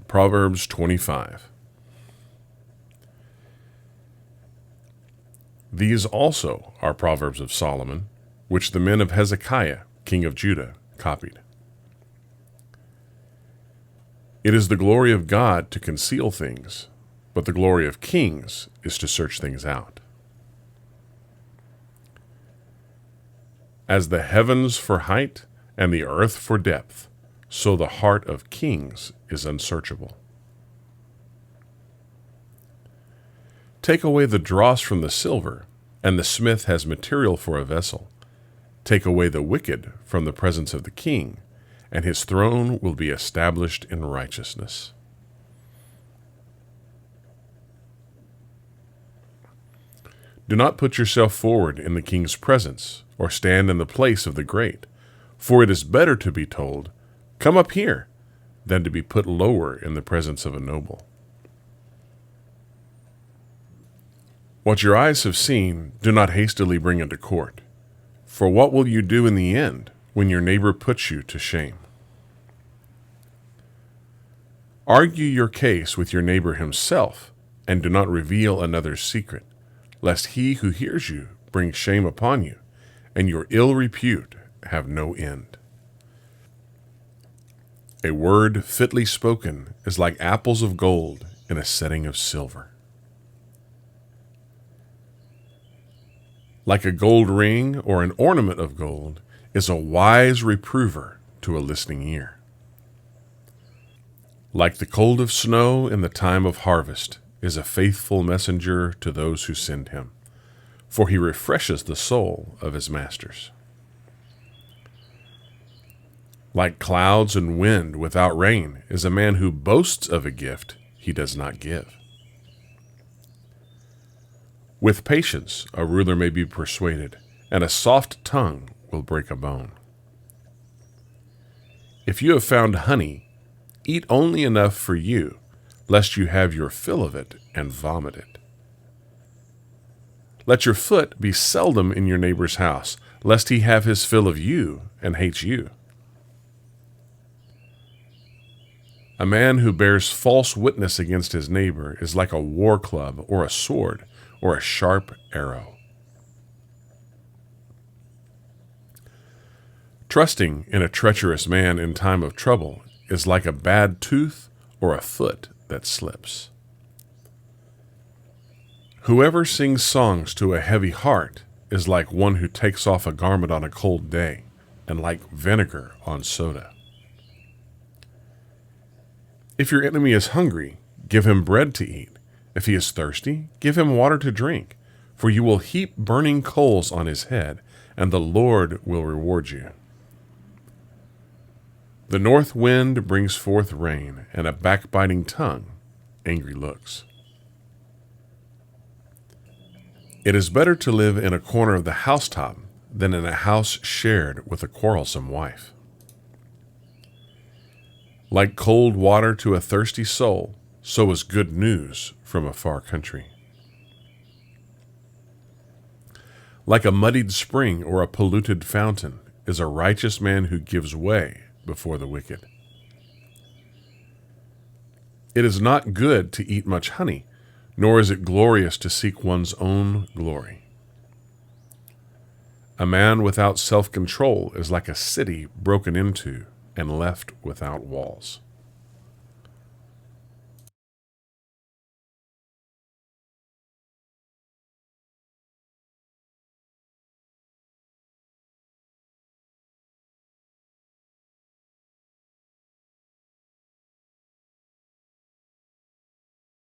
Proverbs 25. These also are Proverbs of Solomon, which the men of Hezekiah, king of Judah, copied. It is the glory of God to conceal things, but the glory of kings is to search things out. As the heavens for height and the earth for depth, so the heart of kings is unsearchable. Take away the dross from the silver, and the smith has material for a vessel. Take away the wicked from the presence of the king, and his throne will be established in righteousness. Do not put yourself forward in the king's presence, or stand in the place of the great, for it is better to be told, "Come up here," than to be put lower in the presence of a noble. What your eyes have seen, do not hastily bring into court. For what will you do in the end when your neighbor puts you to shame? Argue your case with your neighbor himself, and do not reveal another's secret, lest he who hears you bring shame upon you, and your ill repute have no end. A word fitly spoken is like apples of gold in a setting of silver. Like a gold ring or an ornament of gold is a wise reprover to a listening ear. Like the cold of snow in the time of harvest is a faithful messenger to those who send him, for he refreshes the soul of his masters. Like clouds and wind without rain is a man who boasts of a gift he does not give. With patience, a ruler may be persuaded, and a soft tongue will break a bone. If you have found honey, eat only enough for you, lest you have your fill of it and vomit it. Let your foot be seldom in your neighbor's house, lest he have his fill of you and hates you. A man who bears false witness against his neighbor is like a war club or a sword, or a sharp arrow. Trusting in a treacherous man in time of trouble is like a bad tooth or a foot that slips. Whoever sings songs to a heavy heart is like one who takes off a garment on a cold day, and like vinegar on soda. If your enemy is hungry, give him bread to eat. If he is thirsty, give him water to drink, for you will heap burning coals on his head, and the Lord will reward you. The north wind brings forth rain, and a backbiting tongue, angry looks. It is better to live in a corner of the housetop than in a house shared with a quarrelsome wife. Like cold water to a thirsty soul, so is good news from a far country. Like a muddied spring or a polluted fountain is a righteous man who gives way before the wicked. It is not good to eat much honey, nor is it glorious to seek one's own glory. A man without self-control is like a city broken into and left without walls.